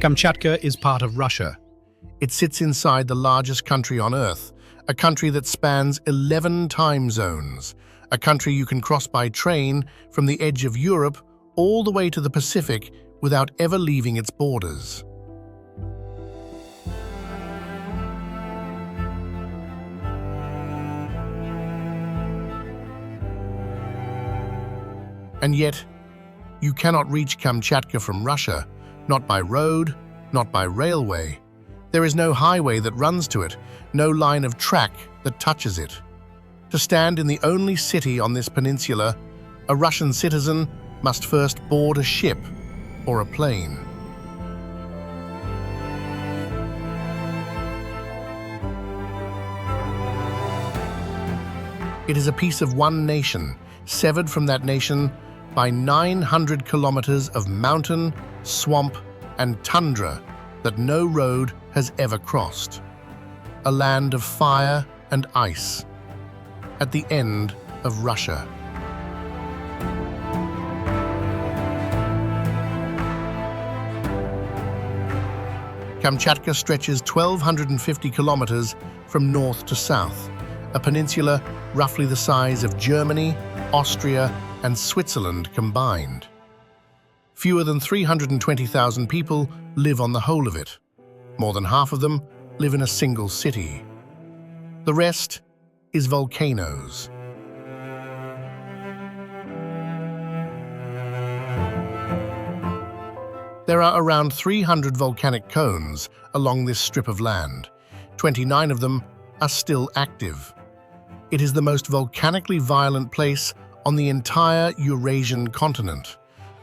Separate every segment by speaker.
Speaker 1: Kamchatka is part of Russia.
Speaker 2: It sits inside the largest country on Earth, a country that spans 11 time zones, a country you can cross by train from the edge of Europe all the way to the Pacific without ever leaving its borders. And yet, you cannot reach Kamchatka from Russia, not by road, not by railway. There is no highway that runs to it, no line of track that touches it. To stand in the only city on this peninsula, a Russian citizen must first board a ship or a plane. It is a piece of one nation, severed from that nation by 900 kilometers of mountain, swamp, and tundra that no road has ever crossed. A land of fire and ice, at the end of Russia. Kamchatka stretches 1,250 kilometers from north to south, a peninsula roughly the size of Germany, Austria, and Switzerland combined. Fewer than 320,000 people live on the whole of it. More than half of them live in a single city. The rest is volcanoes. There are around 300 volcanic cones along this strip of land. 29 of them are still active. It is the most volcanically violent place on the entire Eurasian continent,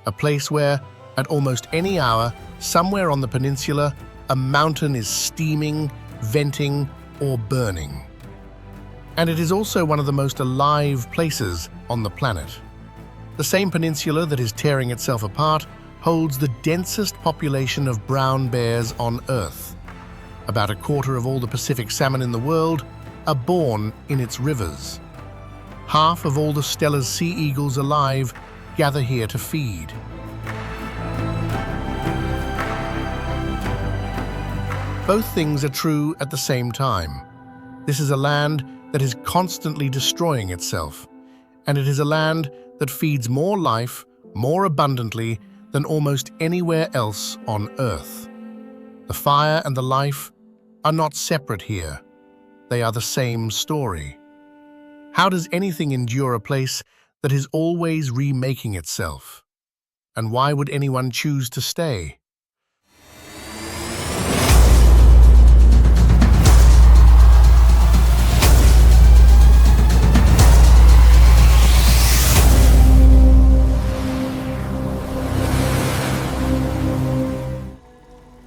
Speaker 2: a place where, at almost any hour, somewhere on the peninsula, a mountain is steaming, venting, or burning. And it is also one of the most alive places on the planet. The same peninsula that is tearing itself apart holds the densest population of brown bears on Earth. About a quarter of all the Pacific salmon in the world are born in its rivers. Half of all the Steller's sea eagles alive gather here to feed. Both things are true at the same time. This is a land that is constantly destroying itself, and it is a land that feeds more life, more abundantly than almost anywhere else on Earth. The fire and the life are not separate here. They are the same story. How does anything endure a place that is always remaking itself? And why would anyone choose to stay?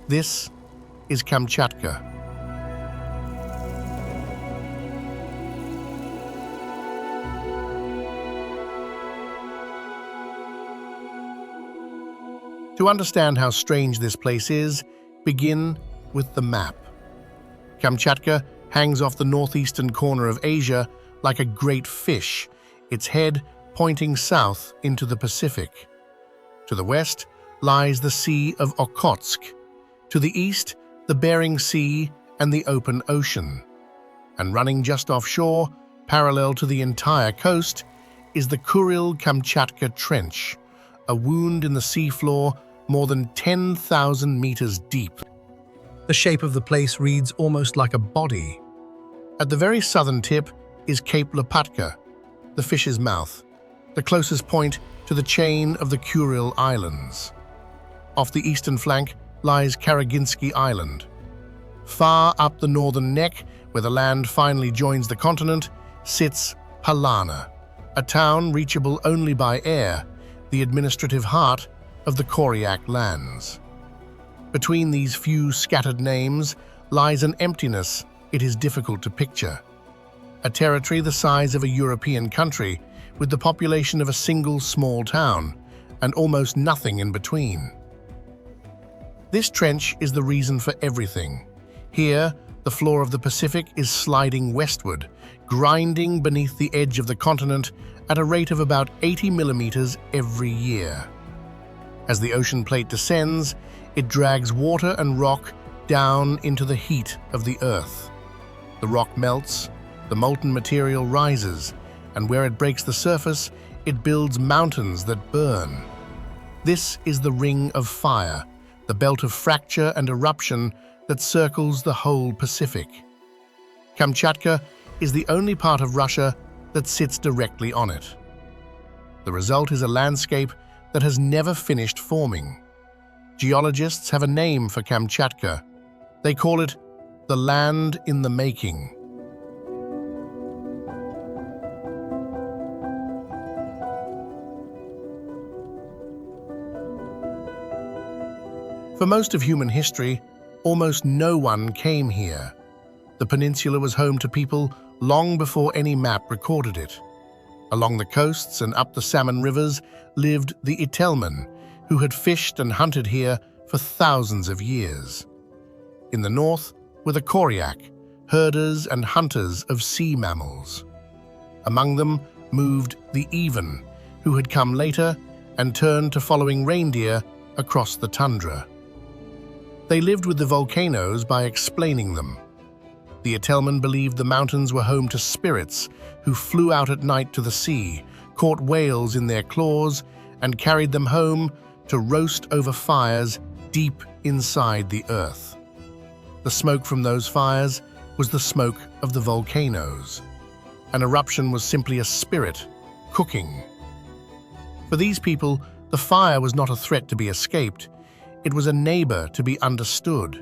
Speaker 2: This is Kamchatka. To understand how strange this place is, begin with the map. Kamchatka hangs off the northeastern corner of Asia like a great fish, its head pointing south into the Pacific. To the west lies the Sea of Okhotsk. To the east, the Bering Sea and the open ocean. And running just offshore, parallel to the entire coast, is the Kuril-Kamchatka Trench, a wound in the seafloor more than 10,000 meters deep. The shape of the place reads almost like a body. At the very southern tip is Cape Lopatka, the fish's mouth, the closest point to the chain of the Kuril Islands. Off the eastern flank lies Karaginsky Island. Far up the northern neck, where the land finally joins the continent, sits Palana, a town reachable only by air, the administrative heart of the Koryak lands. Between these few scattered names lies an emptiness it is difficult to picture. A territory the size of a European country, with the population of a single small town, and almost nothing in between. This trench is the reason for everything. Here, the floor of the Pacific is sliding westward, grinding beneath the edge of the continent at a rate of about 80 millimeters every year. As the ocean plate descends, It drags water and rock down into the heat of the earth. The rock melts, the molten material rises, and where it breaks the surface, it builds mountains that burn. This is the Ring of Fire, the belt of fracture and eruption that circles the whole Pacific. Kamchatka is the only part of Russia that sits directly on it. The result is a landscape that has never finished forming. Geologists have a name for Kamchatka. They call it the land in the making. For most of human history, almost no one came here. The peninsula was home to people long before any map recorded it. Along the coasts and up the salmon rivers lived the Itelmen, who had fished and hunted here for thousands of years. In the north were the Koryak, herders and hunters of sea mammals. Among them moved the Even, who had come later and turned to following reindeer across the tundra. They lived with the volcanoes by explaining them. The Itelmen believed the mountains were home to spirits who flew out at night to the sea, caught whales in their claws, and carried them home to roast over fires deep inside the earth. The smoke from those fires was the smoke of the volcanoes. An eruption was simply a spirit cooking. For these people, the fire was not a threat to be escaped. It was a neighbor to be understood.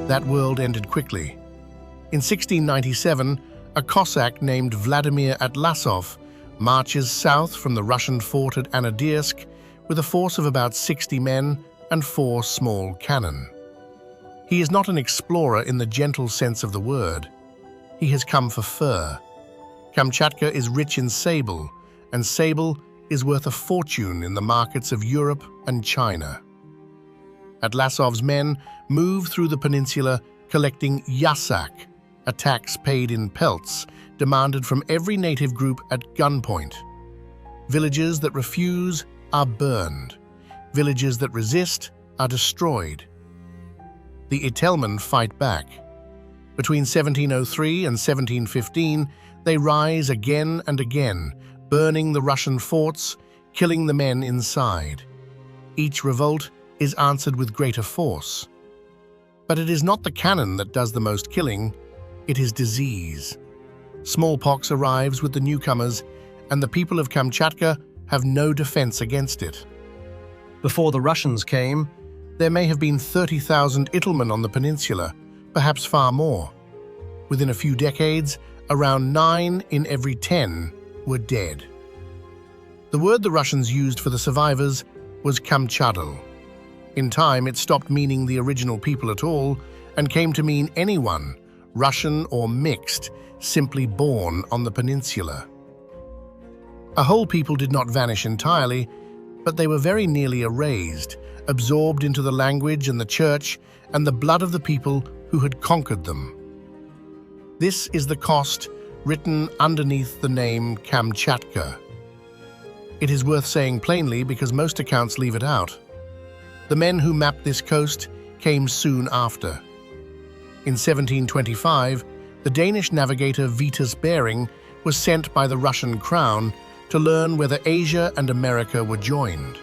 Speaker 2: That world ended quickly. In 1697, a Cossack named Vladimir Atlasov marches south from the Russian fort at Anadirsk with a force of about 60 men and 4 small cannon. He is not an explorer in the gentle sense of the word. He has come for fur. Kamchatka is rich in sable, and sable is worth a fortune in the markets of Europe and China. Atlasov's men move through the peninsula collecting yasak, a tax paid in pelts, demanded from every native group at gunpoint. Villages that refuse are burned. Villages that resist are destroyed. The Itelmen fight back. Between 1703 and 1715, they rise again and again, burning the Russian forts, killing the men inside. Each revolt is answered with greater force. But it is not the cannon that does the most killing, it is disease. Smallpox arrives with the newcomers, and the people of Kamchatka have no defense against it.
Speaker 1: Before the Russians came,
Speaker 2: There may have been 30,000 Itelmen on the peninsula, perhaps far more. Within a few decades, around 9 in every 10 were dead. The word the Russians used for the survivors was Kamchatka. In time, it stopped meaning the original people at all and came to mean anyone, Russian or mixed, simply born on the peninsula. A whole people did not vanish entirely, but they were very nearly erased, absorbed into the language and the church and the blood of the people who had conquered them. This is the cost written underneath the name Kamchatka. It is worth saying plainly because most accounts leave it out. The men who mapped this coast came soon after. In 1725, the Danish navigator Vitus Bering was sent by the Russian crown to learn whether Asia and America were joined.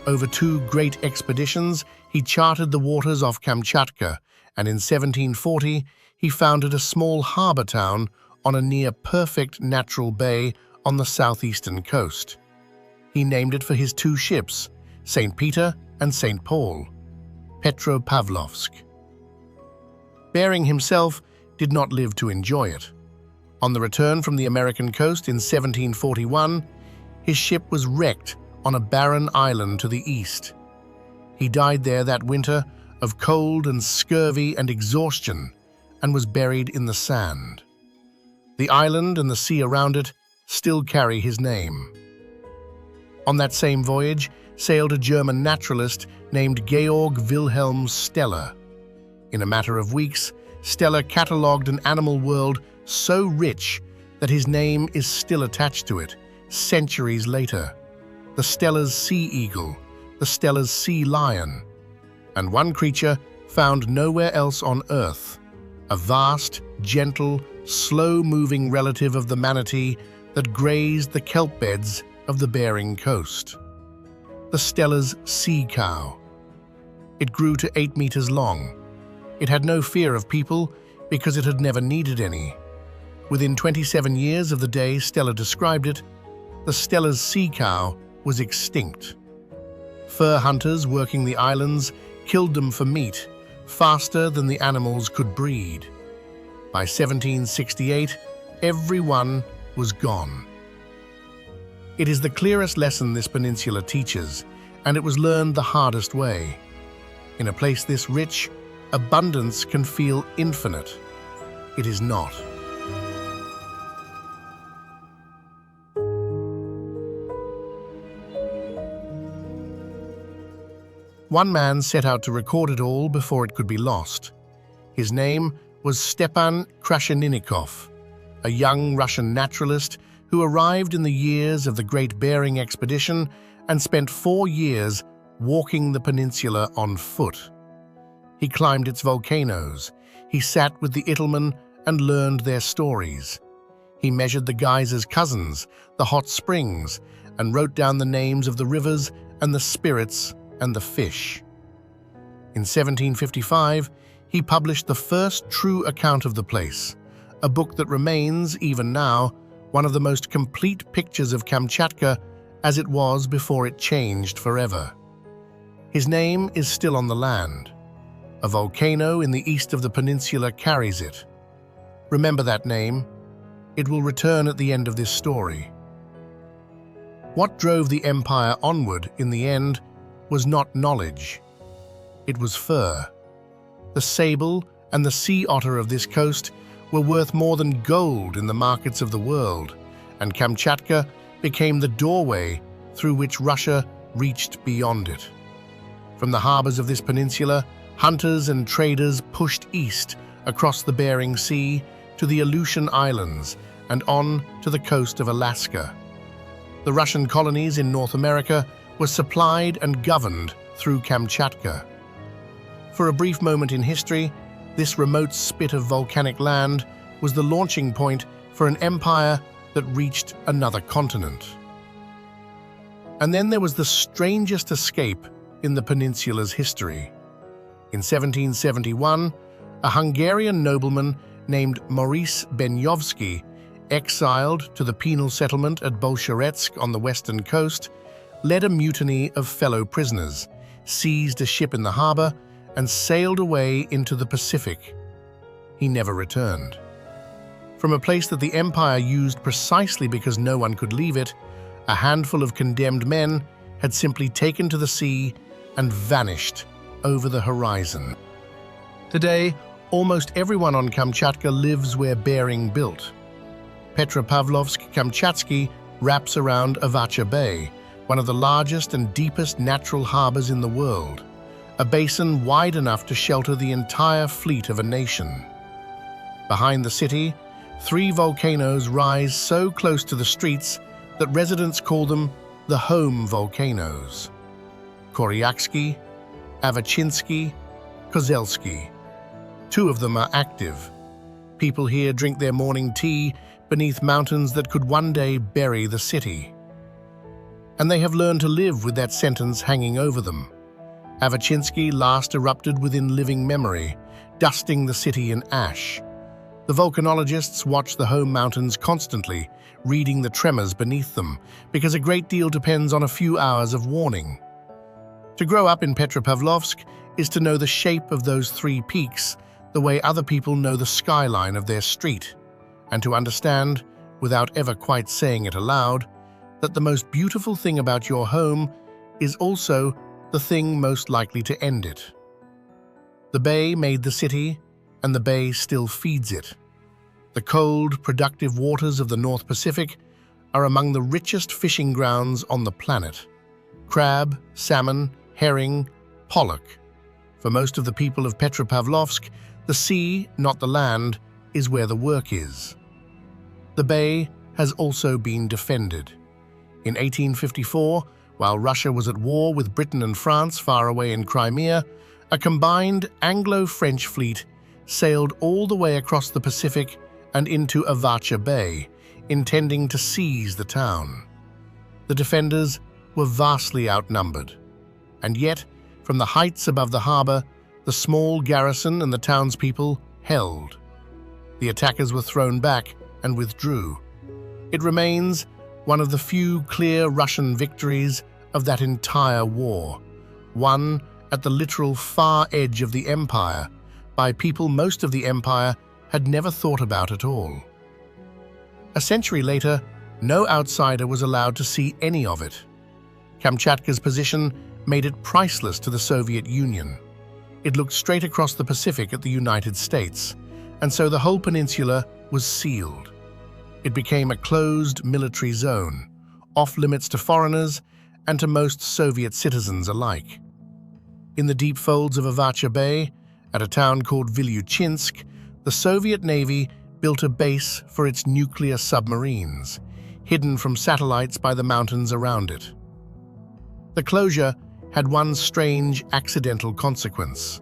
Speaker 2: Over 2 great expeditions, he charted the waters off Kamchatka, and in 1740 he founded a small harbor town on a near-perfect natural bay on the southeastern coast. He named it for his 2 ships, St. Peter and St. Paul, Petropavlovsk. Bering himself did not live to enjoy it. On the return from the American coast in 1741, his ship was wrecked on a barren island to the east. He died there that winter of cold and scurvy and exhaustion and was buried in the sand. The island and the sea around it still carry his name. On that same voyage sailed a German naturalist named Georg Wilhelm Steller. In a matter of weeks, Steller catalogued an animal world so rich that his name is still attached to it, centuries later. The Steller's sea eagle, the Steller's sea lion, and one creature found nowhere else on Earth, a vast, gentle, slow-moving relative of the manatee that grazed the kelp beds of the Bering coast. The Steller's sea cow. It grew to 8 meters long. It had no fear of people because it had never needed any. Within 27 years of the day Steller described it, the Steller's sea cow was extinct. Fur hunters working the islands killed them for meat, faster than the animals could breed. By 1768, everyone was gone. It is the clearest lesson this peninsula teaches, and it was learned the hardest way. In a place this rich, abundance can feel infinite. It is not. One man set out to record it all before it could be lost. His name was Stepan Krasheninnikov, a young Russian naturalist who arrived in the years of the Great Bering Expedition and spent 4 years walking the peninsula on foot. He climbed its volcanoes. He sat with the Ittlemen and learned their stories. He measured the geysers' cousins, the hot springs, and wrote down the names of the rivers and the spirits and the fish. In 1755, he published the first true account of the place, a book that remains, even now, one of the most complete pictures of Kamchatka as it was before it changed forever. His name is still on the land. A volcano in the east of the peninsula carries it. Remember that name. It will return at the end of this story. What drove the empire onward in the end was not knowledge. It was fur. The sable and the sea otter of this coast were worth more than gold in the markets of the world, and Kamchatka became the doorway through which Russia reached beyond it. From the harbors of this peninsula, hunters and traders pushed east across the Bering Sea to the Aleutian Islands and on to the coast of Alaska. The Russian colonies in North America were supplied and governed through Kamchatka. For a brief moment in history, this remote spit of volcanic land was the launching point for an empire that reached another continent. And then there was the strangest escape in the peninsula's history. In 1771, a Hungarian nobleman named Maurice Benyovsky, exiled to the penal settlement at Bolsheretsk on the western coast, led a mutiny of fellow prisoners, seized a ship in the harbor, and sailed away into the Pacific. He never returned. From a place that the empire used precisely because no one could leave it, a handful of condemned men had simply taken to the sea and vanished over the horizon. Today, almost everyone on Kamchatka lives where Bering built. Petropavlovsk-Kamchatsky wraps around Avacha Bay, one of the largest and deepest natural harbors in the world, a basin wide enough to shelter the entire fleet of a nation. Behind the city, 3 volcanoes rise so close to the streets that residents call them the home volcanoes: Koryaksky, Avachinsky, Kozelsky. 2 of them are active. People here drink their morning tea beneath mountains that could one day bury the city. And they have learned to live with that sentence hanging over them. Avachinsky last erupted within living memory, dusting the city in ash. The volcanologists watch the home mountains constantly, reading the tremors beneath them, because a great deal depends on a few hours of warning. To grow up in Petropavlovsk is to know the shape of those 3 peaks the way other people know the skyline of their street, and to understand, without ever quite saying it aloud, that the most beautiful thing about your home is also the thing most likely to end it. The bay made the city, and the bay still feeds it. The cold, productive waters of the North Pacific are among the richest fishing grounds on the planet. Crab, salmon, herring, pollock. For most of the people of Petropavlovsk, the sea, not the land, is where the work is. The bay has also been defended. In 1854, while Russia was at war with Britain and France far away in Crimea, a combined Anglo-French fleet sailed all the way across the Pacific and into Avacha Bay, intending to seize the town. The defenders were vastly outnumbered, and yet, from the heights above the harbour, the small garrison and the townspeople held. The attackers were thrown back and withdrew. It remains one of the few clear Russian victories of that entire war, won at the literal far edge of the empire by people most of the empire had never thought about at all. A century later, no outsider was allowed to see any of it. Kamchatka's position made it priceless to the Soviet Union. It looked straight across the Pacific at the United States, and so the whole peninsula was sealed. It became a closed military zone, off-limits to foreigners and to most Soviet citizens alike. In the deep folds of Avacha Bay, at a town called Vilyuchinsk, the Soviet Navy built a base for its nuclear submarines, hidden from satellites by the mountains around it. The closure had one strange accidental consequence.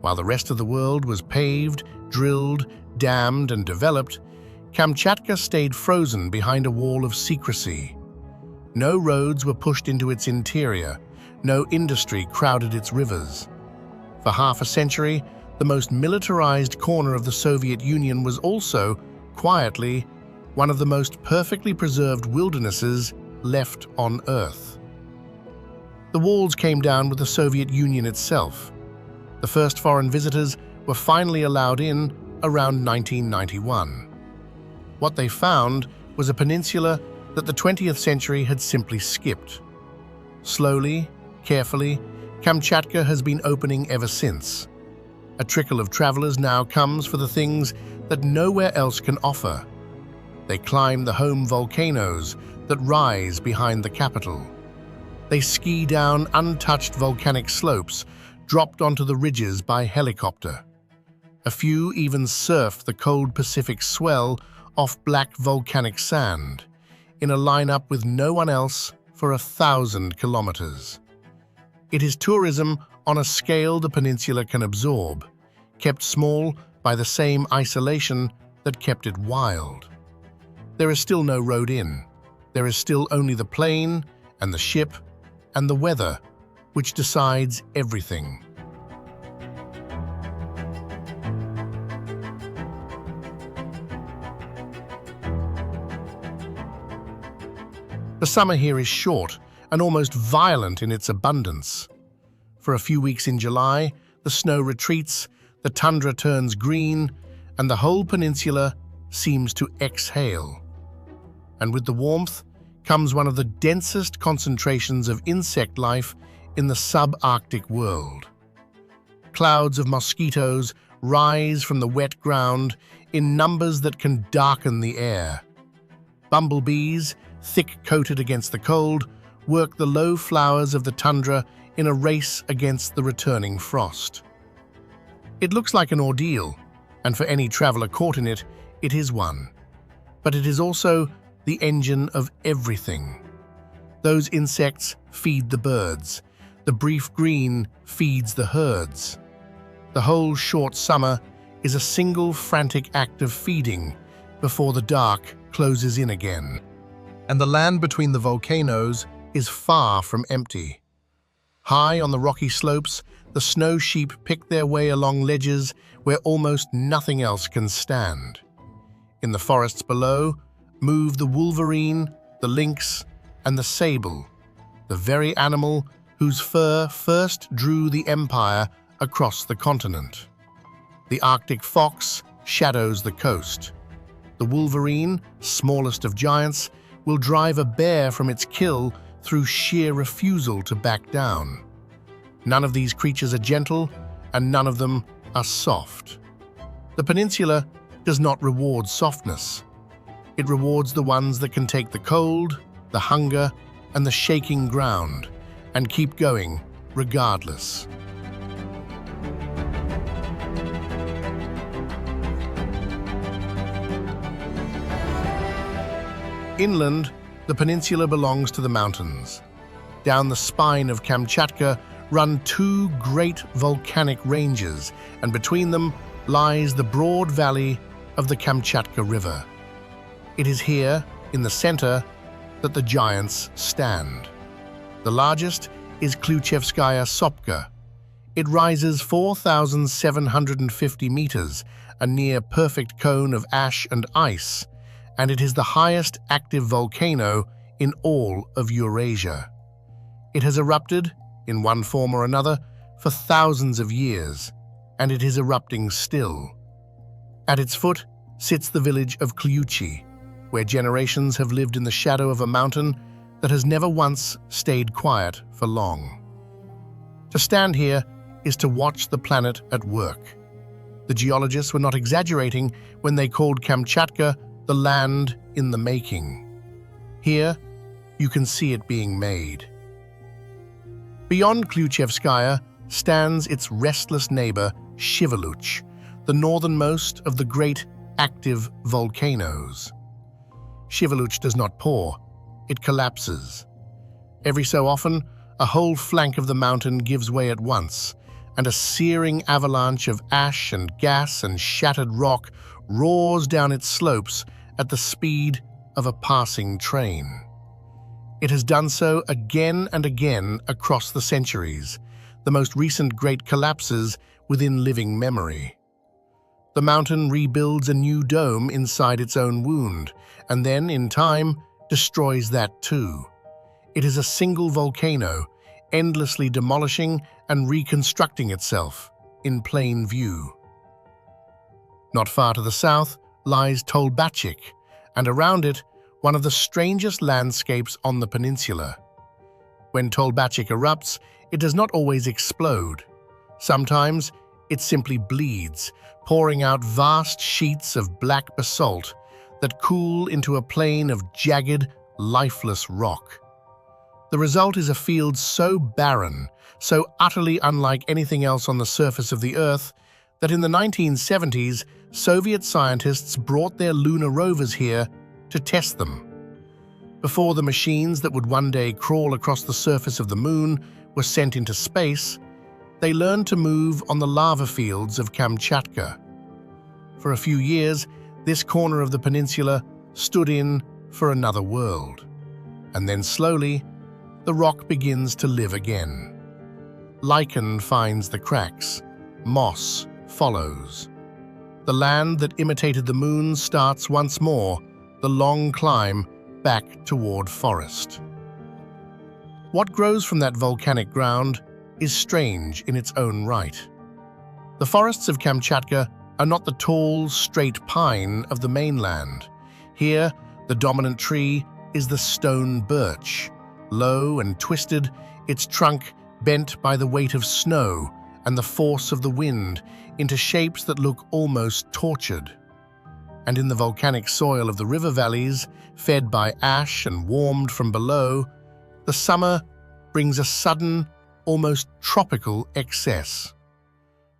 Speaker 2: While the rest of the world was paved, drilled, dammed, and developed, Kamchatka stayed frozen behind a wall of secrecy. No roads were pushed into its interior, no industry crowded its rivers. For half a century, the most militarized corner of the Soviet Union was also, quietly, one of the most perfectly preserved wildernesses left on Earth. The walls came down with the Soviet Union itself. The first foreign visitors were finally allowed in around 1991. What they found was a peninsula that the 20th century had simply skipped. Slowly, carefully, Kamchatka has been opening ever since. A trickle of travelers now comes for the things that nowhere else can offer. They climb the home volcanoes that rise behind the capital. They ski down untouched volcanic slopes, dropped onto the ridges by helicopter. A few even surf the cold Pacific swell off black volcanic sand, in a lineup with no one else for 1,000 kilometers. It is tourism on a scale the peninsula can absorb, kept small by the same isolation that kept it wild. There is still no road in. There is still only the plane and the ship and the weather, which decides everything. The summer here is short and almost violent in its abundance. For a few weeks in July, the snow retreats, the tundra turns green, and the whole peninsula seems to exhale. And with the warmth comes one of the densest concentrations of insect life in the subarctic world. Clouds of mosquitoes rise from the wet ground in numbers that can darken the air. Bumblebees, thick-coated against the cold, work the low flowers of the tundra in a race against the returning frost. It looks like an ordeal, and for any traveler caught in it, it is one. But it is also the engine of everything. Those insects feed the birds. The brief green feeds the herds. The whole short summer is a single frantic act of feeding before the dark closes in again. And the land between the volcanoes is far from empty. High on the rocky slopes, the snow sheep pick their way along ledges where almost nothing else can stand. In the forests below move the wolverine, the lynx, and the sable, the very animal whose fur first drew the empire across the continent. The Arctic fox shadows the coast. The wolverine, smallest of giants, will drive a bear from its kill through sheer refusal to back down. None of these creatures are gentle, and none of them are soft. The peninsula does not reward softness. It rewards the ones that can take the cold, the hunger, and the shaking ground, and keep going regardless. Inland, the peninsula belongs to the mountains. Down the spine of Kamchatka run two great volcanic ranges, and between them lies the broad valley of the Kamchatka River. It is here, in the center, that the giants stand. The largest is Kluchevskaya Sopka. It rises 4,750 meters, a near-perfect cone of ash and ice, and it is the highest active volcano in all of Eurasia. It has erupted, in one form or another, for thousands of years, and it is erupting still. At its foot sits the village of Kliuchi, where generations have lived in the shadow of a mountain that has never once stayed quiet for long. To stand here is to watch the planet at work. The geologists were not exaggerating when they called Kamchatka the land in the making. Here, you can see it being made. Beyond Kluchevskaya stands its restless neighbor, Shiveluch, the northernmost of the great active volcanoes. Shiveluch does not pour, it collapses. Every so often, a whole flank of the mountain gives way at once, and a searing avalanche of ash and gas and shattered rock roars down its slopes at the speed of a passing train. It has done so again and again across the centuries, the most recent great collapses within living memory. The mountain rebuilds a new dome inside its own wound, and then, in time, destroys that too. It is a single volcano, endlessly demolishing and reconstructing itself in plain view. Not far to the south lies Tolbachik, and around it, one of the strangest landscapes on the peninsula. When Tolbachik erupts, it does not always explode. Sometimes, it simply bleeds, pouring out vast sheets of black basalt that cool into a plain of jagged, lifeless rock. The result is a field so barren, so utterly unlike anything else on the surface of the Earth, that in the 1970s, Soviet scientists brought their lunar rovers here to test them. Before the machines that would one day crawl across the surface of the Moon were sent into space, they learned to move on the lava fields of Kamchatka. For a few years, this corner of the peninsula stood in for another world. And then slowly, the rock begins to live again. Lichen finds the cracks, moss follows. The land that imitated the moon starts once more the long climb back toward forest. What grows from that volcanic ground is strange in its own right. The forests of Kamchatka are not the tall, straight pine of the mainland. Here, the dominant tree is the stone birch. Low and twisted, its trunk bent by the weight of snow and the force of the wind into shapes that look almost tortured. And in the volcanic soil of the river valleys, fed by ash and warmed from below, the summer brings a sudden, almost tropical excess.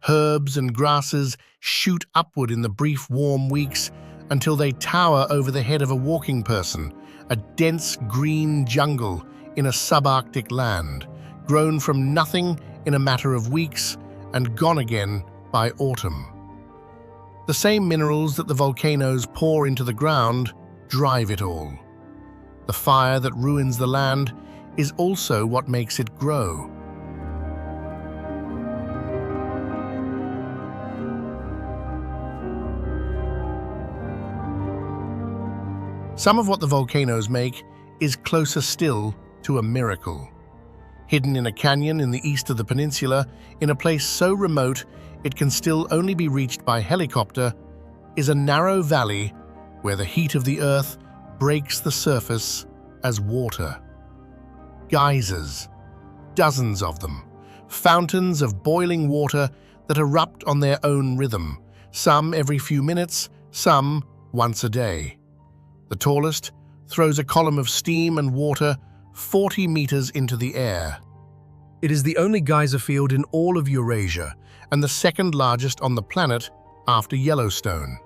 Speaker 2: Herbs and grasses shoot upward in the brief warm weeks until they tower over the head of a walking person, a dense green jungle in a subarctic land, grown from nothing in a matter of weeks and gone again by autumn. The same minerals that the volcanoes pour into the ground drive it all. The fire that ruins the land is also what makes it grow. Some of what the volcanoes make is closer still to a miracle. Hidden in a canyon in the east of the peninsula, in a place so remote it can still only be reached by helicopter, is a narrow valley where the heat of the earth breaks the surface as water. Geysers, dozens of them, fountains of boiling water that erupt on their own rhythm, some every few minutes, some once a day. The tallest throws a column of steam and water 40 meters into the air.
Speaker 1: It is the only geyser field in all of Eurasia
Speaker 2: And the second largest on the planet after Yellowstone.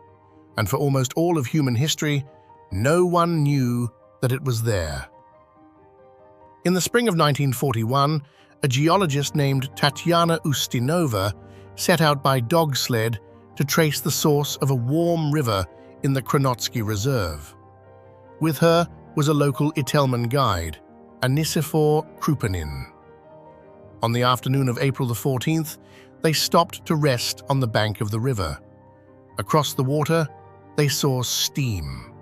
Speaker 2: And for almost all of human history, no one knew that it was there. In the spring of 1941, a geologist named Tatyana Ustinova set out by dog sled to trace the source of a warm river in the Kronotsky Reserve. With her was a local Itelmen guide, Anissifor Krupanin. On the afternoon of April the 14th, they stopped to rest on the bank of the river. Across the water, they saw steam.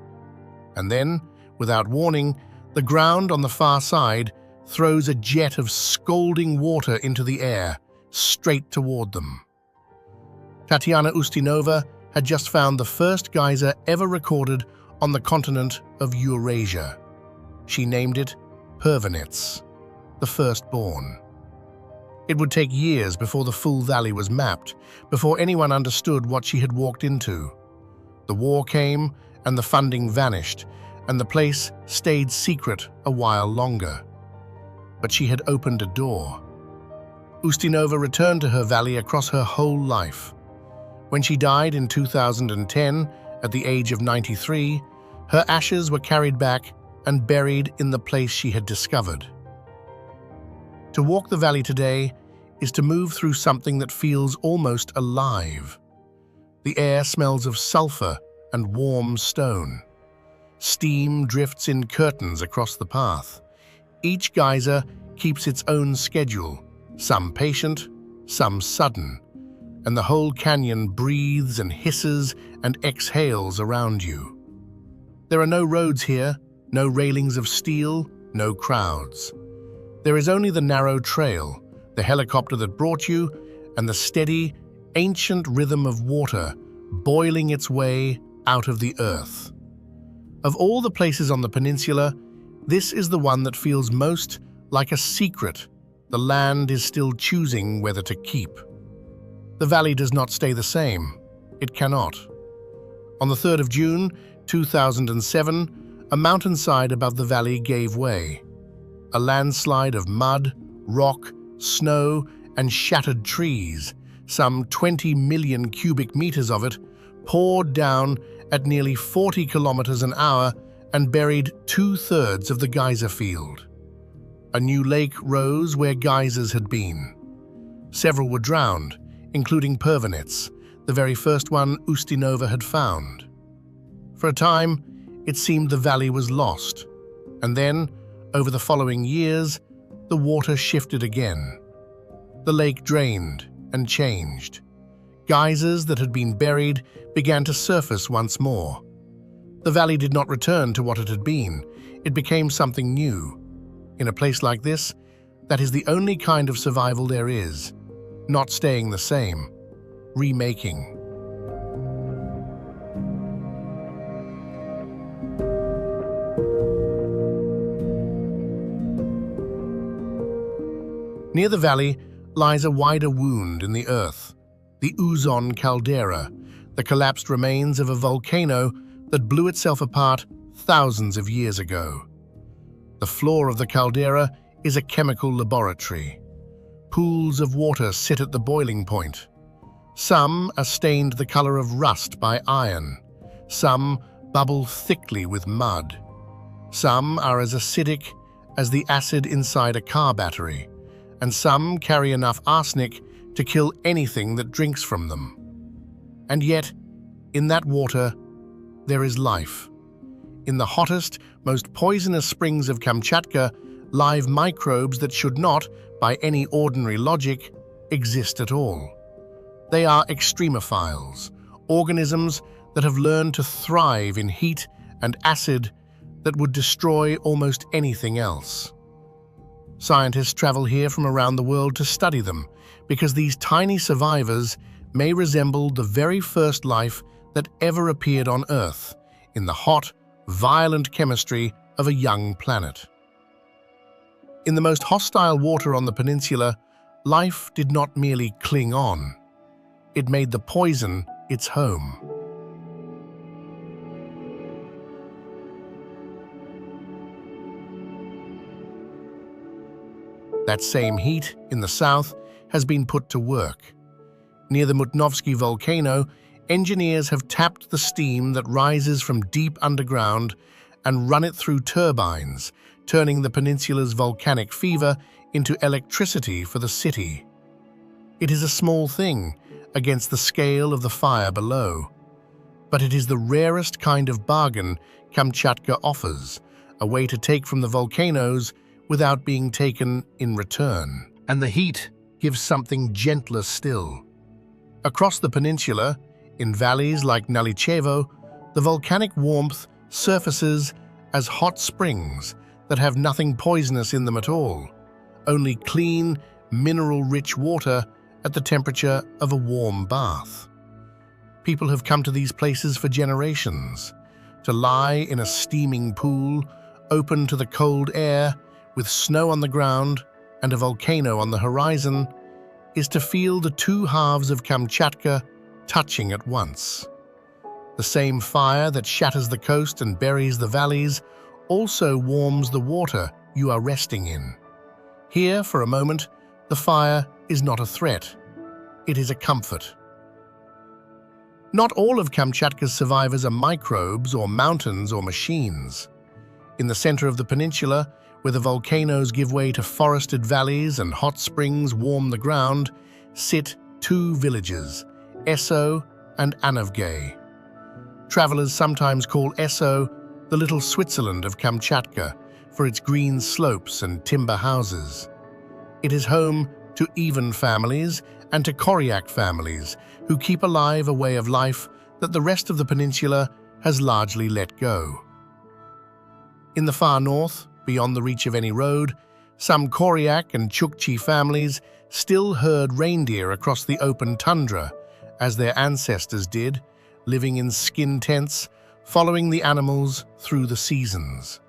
Speaker 2: And then, without warning, the ground on the far side throws a jet of scalding water into the air, straight toward them. Tatyana Ustinova had just found the first geyser ever recorded on the continent of Eurasia. She named it Pervanets, the firstborn. It would take years before the full valley was mapped, before anyone understood what she had walked into. The war came, and the funding vanished, and the place stayed secret a while longer. But she had opened a door. Ustinova returned to her valley across her whole life. When she died in 2010, at the age of 93, her ashes were carried back and buried in the place she had discovered. To walk the valley today is to move through something that feels almost alive. The air smells of sulfur and warm stone. Steam drifts in curtains across the path. Each geyser keeps its own schedule, some patient, some sudden, and the whole canyon breathes and hisses and exhales around you. There are no roads here, no railings of steel, no crowds. There is only the narrow trail, the helicopter that brought you, and the steady, ancient rhythm of water boiling its way out of the earth. Of all the places on the peninsula, this is the one that feels most like a secret the land is still choosing whether to keep. The valley does not stay the same. It cannot. On the 3rd of June, 2007, a mountainside above the valley gave way. A landslide of mud, rock, snow, and shattered trees, some 20 million cubic meters of it, poured down at nearly 40 kilometers an hour and buried 2/3 of the geyser field. A new lake rose where geysers had been. Several were drowned, including Pervanets, the very first one Ustinova had found. For a time, it seemed the valley was lost, and then, over the following years, the water shifted again. The lake drained and changed. Geysers that had been buried began to surface once more. The valley did not return to what it had been. It became something new. In a place like this, that is the only kind of survival there is. Not staying the same. Remaking. Near the valley lies a wider wound in the earth, the Uzon caldera, the collapsed remains of a volcano that blew itself apart thousands of years ago. The floor of the caldera is a chemical laboratory. Pools of water sit at the boiling point. Some are stained the color of rust by iron. Some bubble thickly with mud. Some are as acidic as the acid inside a car battery, and some carry enough arsenic to kill anything that drinks from them. And yet, in that water, there is life. In the hottest, most poisonous springs of Kamchatka, live microbes that should not, by any ordinary logic, exist at all. They are extremophiles, organisms that have learned to thrive in heat and acid that would destroy almost anything else. Scientists travel here from around the world to study them, because these tiny survivors may resemble the very first life that ever appeared on Earth, in the hot, violent chemistry of a young planet. In the most hostile water on the peninsula, life did not merely cling on. It made the poison its home. That same heat, in the south, has been put to work. Near the Mutnovsky volcano, engineers have tapped the steam that rises from deep underground and run it through turbines, turning the peninsula's volcanic fever into electricity for the city. It is a small thing against the scale of the fire below, but it is the rarest kind of bargain Kamchatka offers, a way to take from the volcanoes without being taken in return. And the heat gives something gentler still. Across the peninsula, in valleys like Nalichevo, the volcanic warmth surfaces as hot springs that have nothing poisonous in them at all, only clean, mineral-rich water at the temperature of a warm bath. People have come to these places for generations, to lie in a steaming pool, open to the cold air, with snow on the ground and a volcano on the horizon, is to feel the two halves of Kamchatka touching at once. The same fire that shatters the coast and buries the valleys also warms the water you are resting in. Here, for a moment, the fire is not a threat. It is a comfort. Not all of Kamchatka's survivors are microbes or mountains or machines. In the center of the peninsula, where the volcanoes give way to forested valleys and hot springs warm the ground, sit two villages, Eso and Anavgay. Travelers sometimes call Eso the little Switzerland of Kamchatka for its green slopes and timber houses. It is home to Ivan families and to Koryak families who keep alive a way of life that the rest of the peninsula has largely let go. In the far north, beyond the reach of any road, some Koryak and Chukchi families still herd reindeer across the open tundra, as their ancestors did, living in skin tents, following the animals through the seasons.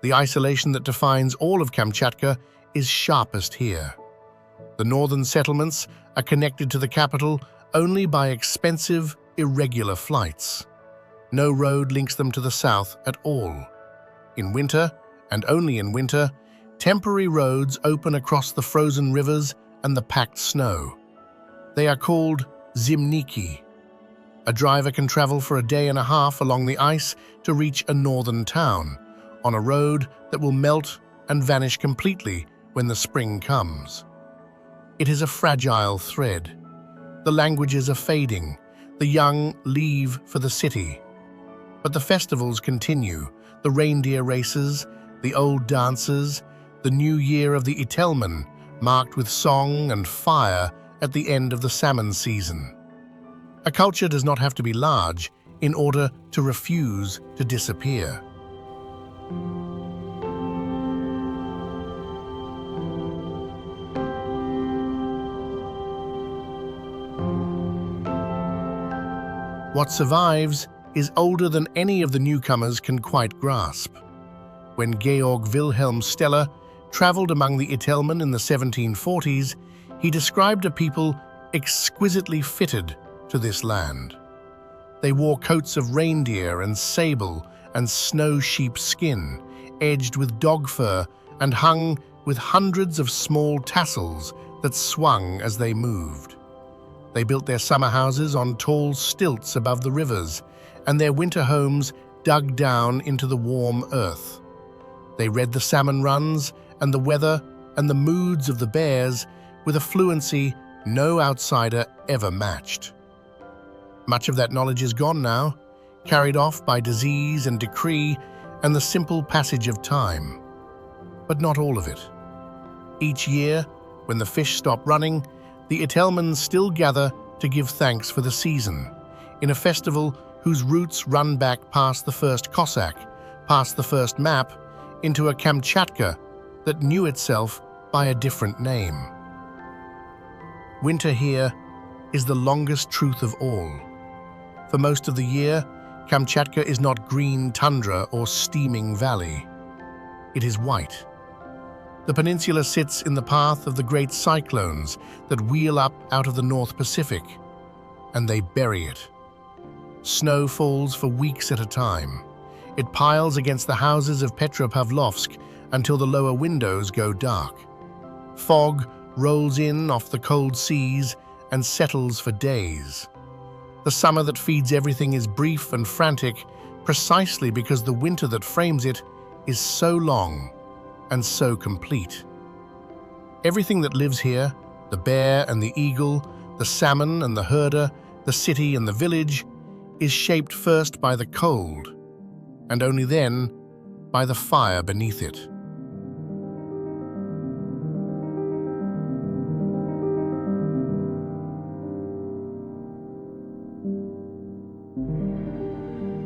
Speaker 2: The isolation that defines all of Kamchatka is sharpest here. The northern settlements are connected to the capital only by expensive, irregular flights. No road links them to the south at all. In winter, and only in winter, temporary roads open across the frozen rivers and the packed snow. They are called zimniki. A driver can travel for a day and a half along the ice to reach a northern town, on a road that will melt and vanish completely when the spring comes. It is a fragile thread. The languages are fading. The young leave for the city. But the festivals continue, the reindeer races, the old dances, the new year of the Itelmen, marked with song and fire at the end of the salmon season. A culture does not have to be large in order to refuse to disappear. What survives is older than any of the newcomers can quite grasp. When Georg Wilhelm Steller traveled among the Itelmen in the 1740s, he described a people exquisitely fitted to this land. They wore coats of reindeer and sable and snow sheep skin, edged with dog fur and hung with hundreds of small tassels that swung as they moved. They built their summer houses on tall stilts above the rivers, and their winter homes dug down into the warm earth. They read the salmon runs and the weather and the moods of the bears with a fluency no outsider ever matched. Much of that knowledge is gone now, carried off by disease and decree and the simple passage of time. But not all of it. Each year, when the fish stop running, the Itelmen still gather to give thanks for the season, in a festival whose roots run back past the first Cossack, past the first map, into a Kamchatka that knew itself by a different name. Winter here is the longest truth of all. For most of the year, Kamchatka is not green tundra or steaming valley. It is white. The peninsula sits in the path of the great cyclones that wheel up out of the North Pacific, and they bury it. Snow falls for weeks at a time. It piles against the houses of Petropavlovsk until the lower windows go dark. Fog rolls in off the cold seas and settles for days. The summer that feeds everything is brief and frantic, precisely because the winter that frames it is so long and so complete. Everything that lives here, the bear and the eagle, the salmon and the herder, the city and the village, is shaped first by the cold, and only then by the fire beneath it.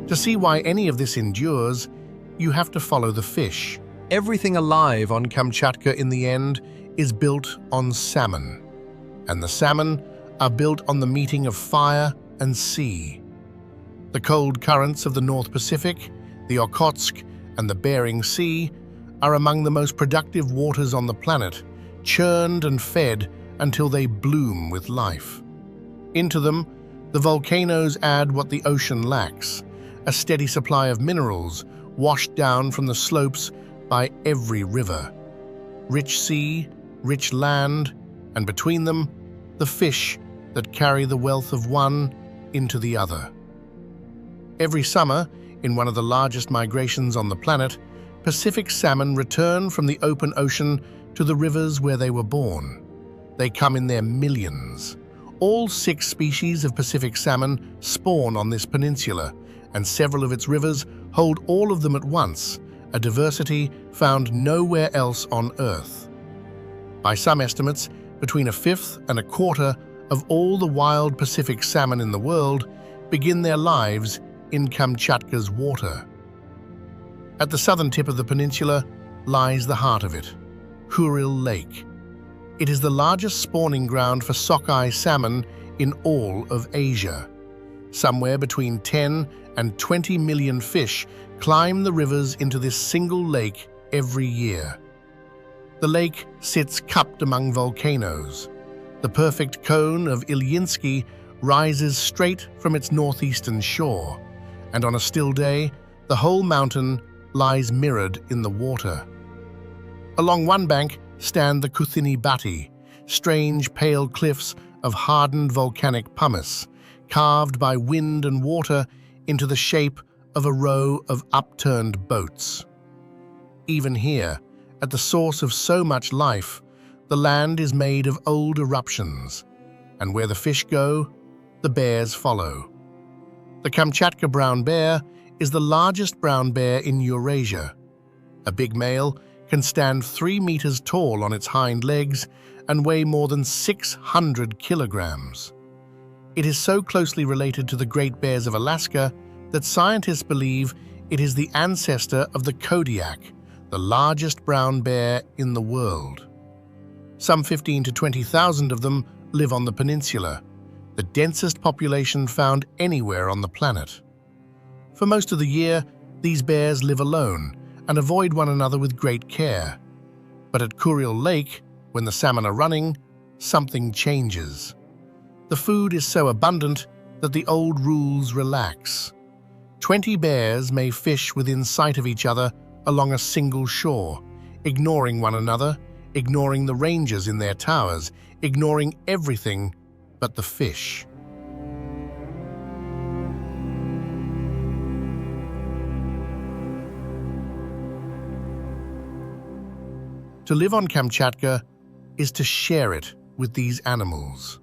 Speaker 2: To see why any of this endures, you have to follow the fish. Everything alive on Kamchatka in the end is built on salmon, and the salmon are built on the meeting of fire and sea. The cold currents of the North Pacific, the Okhotsk, and the Bering Sea are among the most productive waters on the planet, churned and fed until they bloom with life. Into them, the volcanoes add what the ocean lacks, a steady supply of minerals washed down from the slopes by every river. Rich sea, rich land, and between them, the fish that carry the wealth of one into the other. Every summer, in one of the largest migrations on the planet, Pacific salmon return from the open ocean to the rivers where they were born. They come in their millions. All 6 species of Pacific salmon spawn on this peninsula, and several of its rivers hold all of them at once, a diversity found nowhere else on Earth. By some estimates, between 1/5 and 1/4 of all the wild Pacific salmon in the world begin their lives in Kamchatka's water. At the southern tip of the peninsula lies the heart of it, Kuril Lake. It is the largest spawning ground for sockeye salmon in all of Asia. Somewhere between 10 and 20 million fish climb the rivers into this single lake every year. The lake sits cupped among volcanoes. The perfect cone of Ilyinsky rises straight from its northeastern shore, and on a still day, the whole mountain lies mirrored in the water. Along one bank stand the Kuthini Bati, strange pale cliffs of hardened volcanic pumice, carved by wind and water into the shape of a row of upturned boats. Even here, at the source of so much life, the land is made of old eruptions, and where the fish go, the bears follow. The Kamchatka brown bear is the largest brown bear in Eurasia. A big male can stand 3 meters tall on its hind legs and weigh more than 600 kilograms. It is so closely related to the great bears of Alaska that scientists believe it is the ancestor of the Kodiak, the largest brown bear in the world. Some 15 to 20,000 of them live on the peninsula, the densest population found anywhere on the planet. For most of the year, these bears live alone and avoid one another with great care. But at Kuril Lake, when the salmon are running, something changes. The food is so abundant that the old rules relax. 20 bears may fish within sight of each other along a single shore, ignoring one another, ignoring the rangers in their towers, ignoring everything but the fish. To live on Kamchatka is to share it with these animals.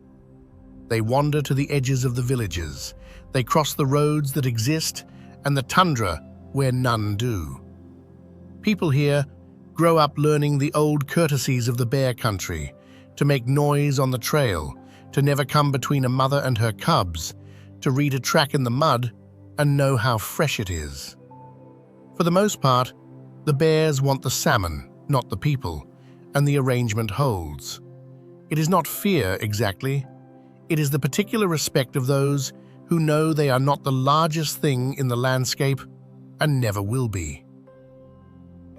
Speaker 2: They wander to the edges of the villages. They cross the roads that exist and the tundra where none do. People here grow up learning the old courtesies of the bear country, to make noise on the trail, to never come between a mother and her cubs, to read a track in the mud and know how fresh it is. For the most part, the bears want the salmon, not the people, and the arrangement holds. It is not fear exactly. It is the particular respect of those who know they are not the largest thing in the landscape and never will be.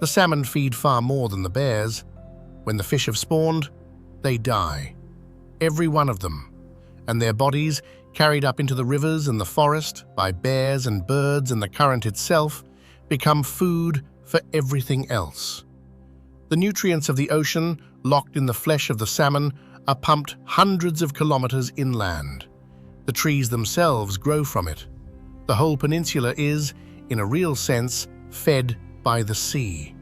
Speaker 2: The salmon feed far more than the bears. When the fish have spawned, they die. Every one of them, and their bodies, carried up into the rivers and the forest by bears and birds and the current itself, become food for everything else. The nutrients of the ocean, locked in the flesh of the salmon, are pumped hundreds of kilometers inland. The trees themselves grow from it. The whole peninsula is, in a real sense, fed by the sea.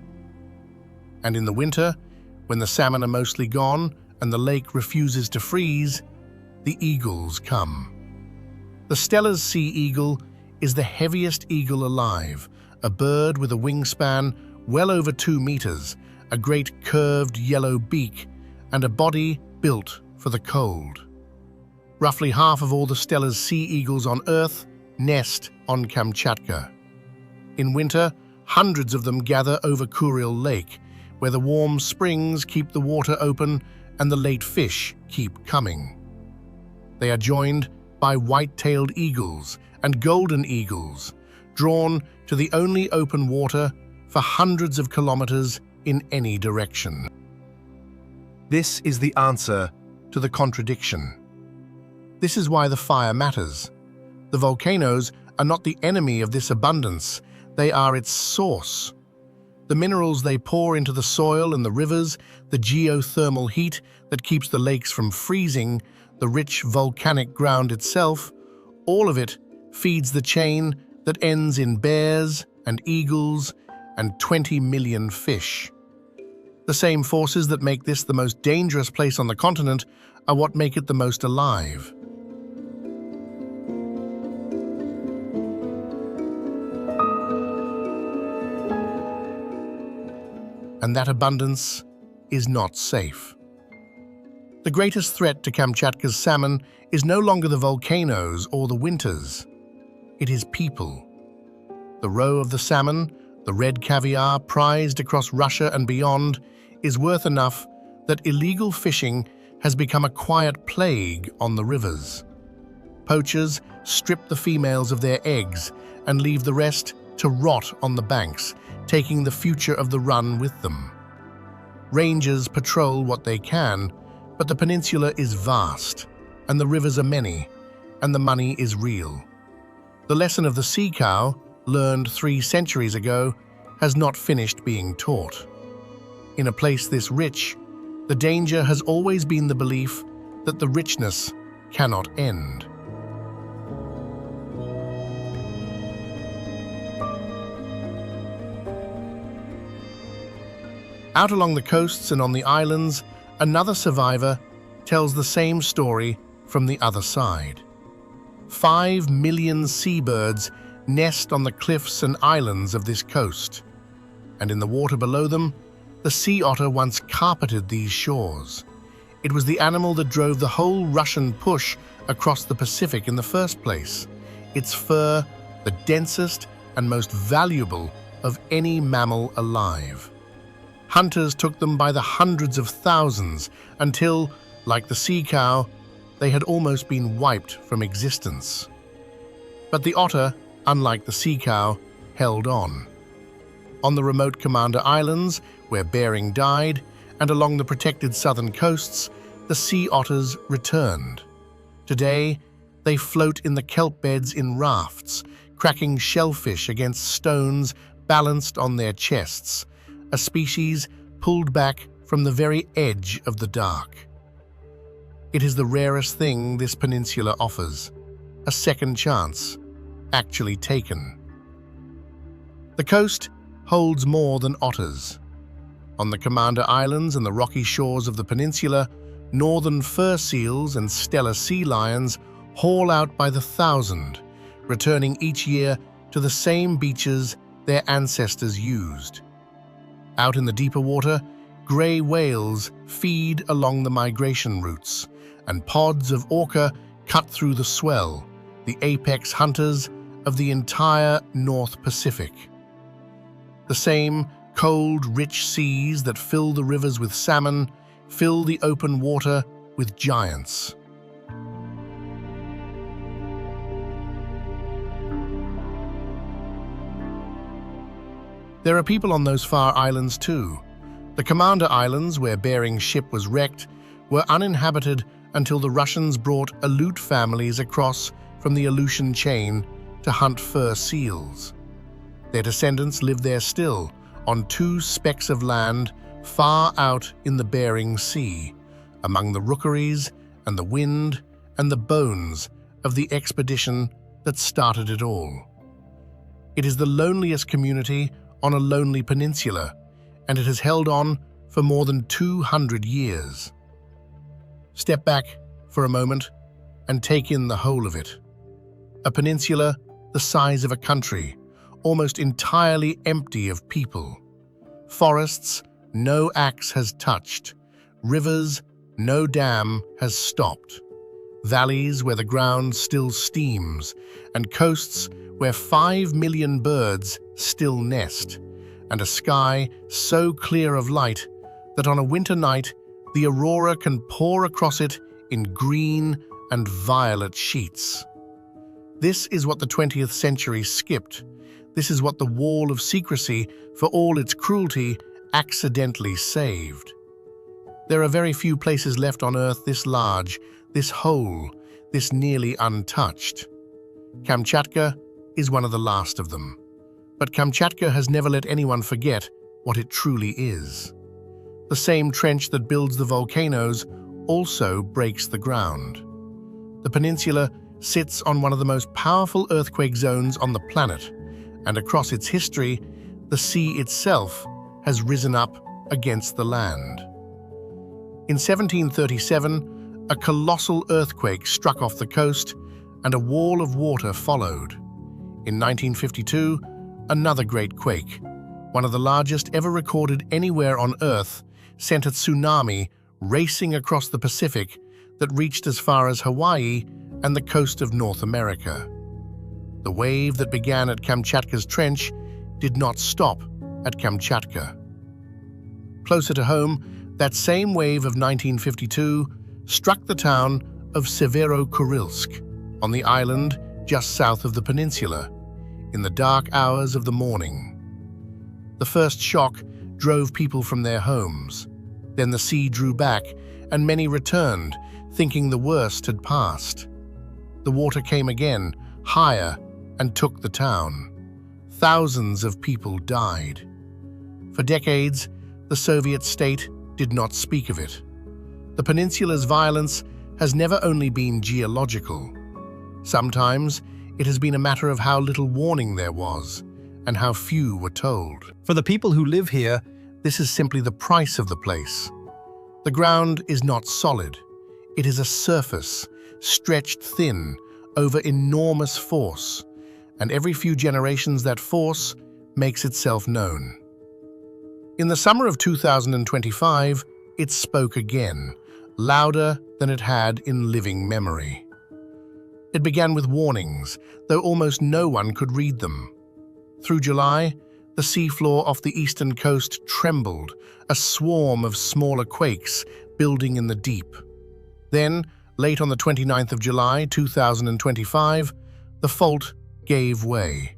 Speaker 2: And in the winter, when the salmon are mostly gone and the lake refuses to freeze, the eagles come. The Steller's sea eagle is the heaviest eagle alive, a bird with a wingspan well over 2 meters, a great curved yellow beak, and a body built for the cold. Roughly half of all the Steller's sea eagles on Earth nest on Kamchatka. In winter, hundreds of them gather over Kuryl Lake, where the warm springs keep the water open and the late fish keep coming. They are joined by white-tailed eagles and golden eagles, drawn to the only open water for hundreds of kilometers in any direction. This is the answer to the contradiction. This is why the fire matters. The volcanoes are not the enemy of this abundance, they are its source. The minerals they pour into the soil and the rivers, the geothermal heat that keeps the lakes from freezing, the rich volcanic ground itself, all of it feeds the chain that ends in bears and eagles and 20 million fish. The same forces that make this the most dangerous place on the continent are what make it the most alive. And that abundance is not safe. The greatest threat to Kamchatka's salmon is no longer the volcanoes or the winters. It is people. The roe of the salmon, the red caviar prized across Russia and beyond, is worth enough that illegal fishing has become a quiet plague on the rivers. Poachers strip the females of their eggs and leave the rest to rot on the banks, taking the future of the run with them. Rangers patrol what they can, but the peninsula is vast, and the rivers are many, and the money is real. The lesson of the sea cow, learned 3 centuries ago, has not finished being taught. In a place this rich, the danger has always been the belief that the richness cannot end. Out along the coasts and on the islands, another survivor tells the same story from the other side. 5 million seabirds nest on the cliffs and islands of this coast, and in the water below them, the sea otter once carpeted these shores. It was the animal that drove the whole Russian push across the Pacific in the first place, its fur the densest and most valuable of any mammal alive. Hunters took them by the hundreds of thousands until, like the sea cow, they had almost been wiped from existence. But the otter, unlike the sea cow, held on. On the remote Commander Islands, where Bering died, and along the protected southern coasts, the sea otters returned. Today, they float in the kelp beds in rafts, cracking shellfish against stones balanced on their chests, a species pulled back from the very edge of the dark. It is the rarest thing this peninsula offers, a second chance, actually taken. The coast holds more than otters. On the Commander Islands and the rocky shores of the peninsula, northern fur seals and Steller sea lions haul out by the thousand, returning each year to the same beaches their ancestors used. Out in the deeper water, grey whales feed along the migration routes, and pods of orca cut through the swell, the apex hunters of the entire North Pacific. The same cold, rich seas that fill the rivers with salmon fill the open water with giants. There are people on those far islands too. The Commander Islands, where Bering's ship was wrecked, were uninhabited until the Russians brought Aleut families across from the Aleutian chain to hunt fur seals. Their descendants live there still, on 2 specks of land far out in the Bering Sea, among the rookeries and the wind and the bones of the expedition that started it all. It is the loneliest community on a lonely peninsula, and it has held on for more than 200 years. Step back for a moment and take in the whole of it. A peninsula the size of a country, almost entirely empty of people. Forests no axe has touched. Rivers no dam has stopped. Valleys where the ground still steams, and coasts where 5 million birds still nest, and a sky so clear of light that on a winter night the aurora can pour across it in green and violet sheets. This is what the 20th century skipped. This is what the wall of secrecy, for all its cruelty, accidentally saved. There are very few places left on Earth this large, this whole, this nearly untouched. Kamchatka is one of the last of them. But Kamchatka has never let anyone forget what it truly is. The same trench that builds the volcanoes also breaks the ground. The peninsula sits on one of the most powerful earthquake zones on the planet, and across its history, the sea itself has risen up against the land. In 1737, a colossal earthquake struck off the coast, and a wall of water followed. In 1952, another great quake, one of the largest ever recorded anywhere on Earth, sent a tsunami racing across the Pacific that reached as far as Hawaii and the coast of North America. The wave that began at Kamchatka's trench did not stop at Kamchatka. Closer to home, that same wave of 1952 struck the town of Severokurilsk on the island just south of the peninsula, in the dark hours of the morning. The first shock drove people from their homes. Then the sea drew back, and many returned, thinking the worst had passed. The water came again, higher, and took the town. Thousands of people died. For decades, the Soviet state did not speak of it. The peninsula's violence has never only been geological. Sometimes it has been a matter of how little warning there was, and how few were told. For the people who live here, this is simply the price of the place. The ground is not solid. It is a surface, stretched thin, over enormous force, and every few generations that force makes itself known. In the summer of 2025, it spoke again, louder than it had in living memory. It began with warnings, though almost no one could read them. Through July, the seafloor off the eastern coast trembled, a swarm of smaller quakes building in the deep. Then, late on the 29th of July, 2025, the fault gave way.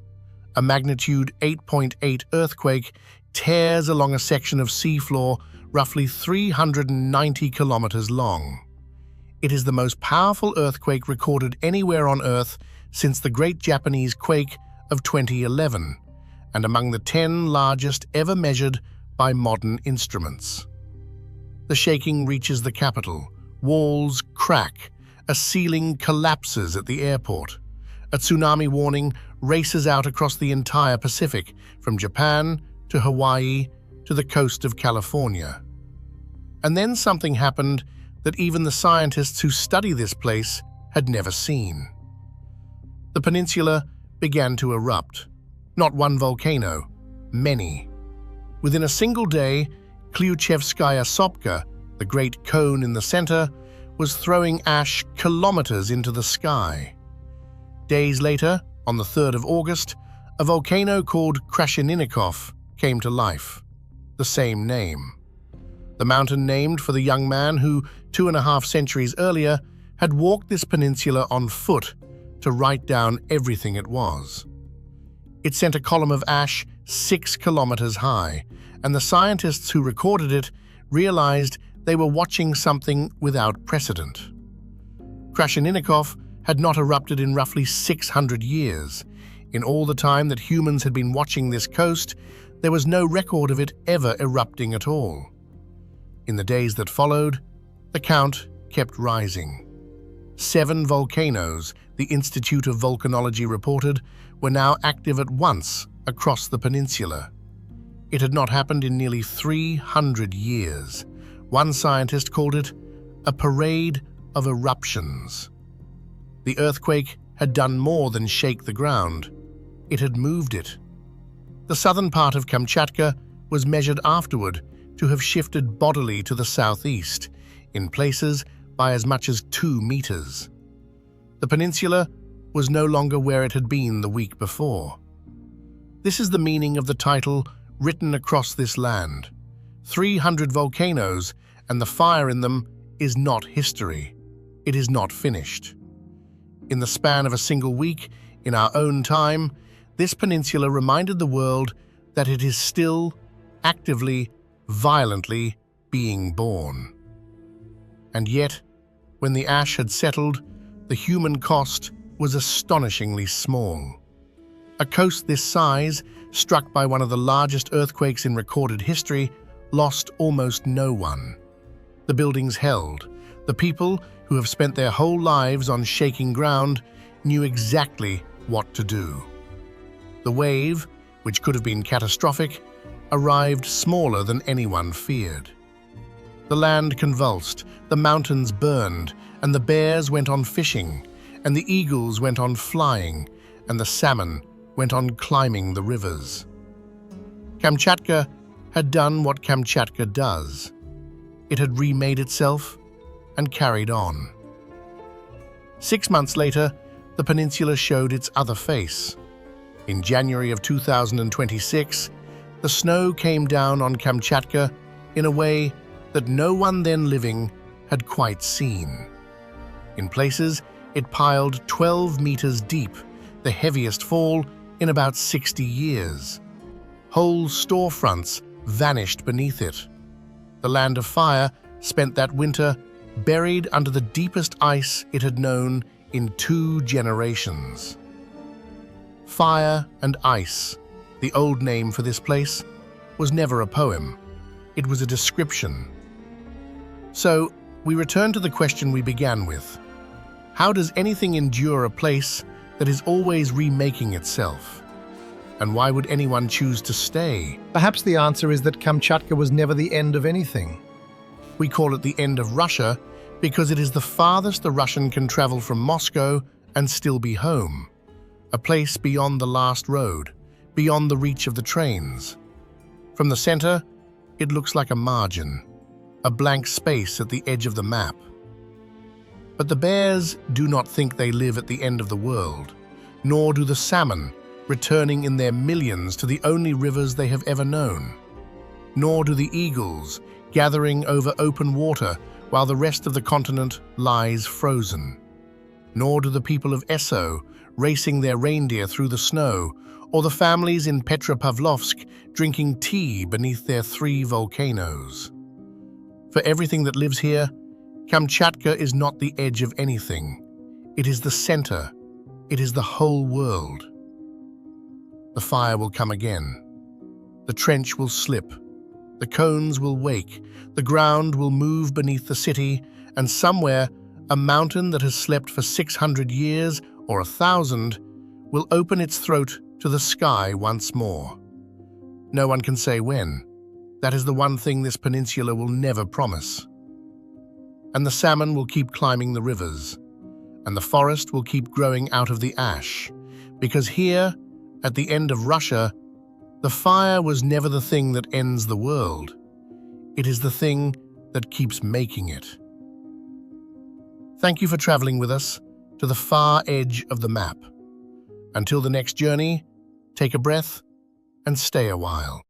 Speaker 2: A magnitude 8.8 earthquake tears along a section of seafloor roughly 390 kilometers long. It is the most powerful earthquake recorded anywhere on Earth since the Great Japanese Quake of 2011, and among the 10 largest ever measured by modern instruments. The shaking reaches the capital, walls crack, a ceiling collapses at the airport. A tsunami warning races out across the entire Pacific, from Japan to Hawaii to the coast of California. And then something happened that even the scientists who study this place had never seen. The peninsula began to erupt. Not one volcano, many. Within a single day, Klyuchevskaya Sopka, the great cone in the center, was throwing ash kilometers into the sky. Days later, on the 3rd of August, a volcano called Krasheninnikov came to life, the same name. The mountain named for the young man who, 2.5 centuries earlier, had walked this peninsula on foot to write down everything it was. It sent a column of ash 6 kilometers high, and the scientists who recorded it realized they were watching something without precedent. Krasheninnikov had not erupted in roughly 600 years. In all the time that humans had been watching this coast, there was no record of it ever erupting at all. In the days that followed, the count kept rising. 7 volcanoes, the Institute of Volcanology reported, were now active at once across the peninsula. It had not happened in nearly 300 years. One scientist called it a parade of eruptions. The earthquake had done more than shake the ground. It had moved it. The southern part of Kamchatka was measured afterward to have shifted bodily to the southeast, in places by as much as 2 meters. The peninsula was no longer where it had been the week before. This is the meaning of the title written across this land. 300 volcanoes, and the fire in them is not history. It is not finished. In the span of a single week, in our own time, this peninsula reminded the world that it is still, actively, violently being born. And yet, when the ash had settled, the human cost was astonishingly small. A coast this size, struck by one of the largest earthquakes in recorded history, lost almost no one. The buildings held. The people, who have spent their whole lives on shaking ground, knew exactly what to do. The wave, which could have been catastrophic, arrived smaller than anyone feared. The land convulsed, the mountains burned, and the bears went on fishing, and the eagles went on flying, and the salmon went on climbing the rivers. Kamchatka had done what Kamchatka does. It had remade itself and carried on. 6 months later, the peninsula showed its other face. In January of 2026, the snow came down on Kamchatka in a way that no one then living had quite seen. In places, it piled 12 meters deep, the heaviest fall in about 60 years. Whole storefronts vanished beneath it. The Land of Fire spent that winter buried under the deepest ice it had known in 2 generations. Fire and Ice, the old name for this place, was never a poem. It was a description. So, we return to the question we began with. How does anything endure a place that is always remaking itself? And why would anyone choose to stay?
Speaker 3: Perhaps the answer is that Kamchatka was never the end of anything.
Speaker 2: We call it the end of Russia because it is the farthest a Russian can travel from Moscow and still be home. A place beyond the last road, beyond the reach of the trains. From the center, it looks like a margin, a blank space at the edge of the map. But the bears do not think they live at the end of the world, nor do the salmon, returning in their millions to the only rivers they have ever known. Nor do the eagles, gathering over open water while the rest of the continent lies frozen. Nor do the people of Esso, racing their reindeer through the snow, or the families in Petropavlovsk drinking tea beneath their 3 volcanoes. For everything that lives here, Kamchatka is not the edge of anything. It is the center. It is the whole world. The fire will come again. The trench will slip. The cones will wake. The ground will move beneath the city, and somewhere, a mountain that has slept for 600 years or 1,000 will open its throat to the sky once more. No one can say when. That is the one thing this peninsula will never promise. And the salmon will keep climbing the rivers, and the forest will keep growing out of the ash, because here, at the end of Russia, the fire was never the thing that ends the world. It is the thing that keeps making it. Thank you for traveling with us to the far edge of the map. Until the next journey, take a breath and stay a while.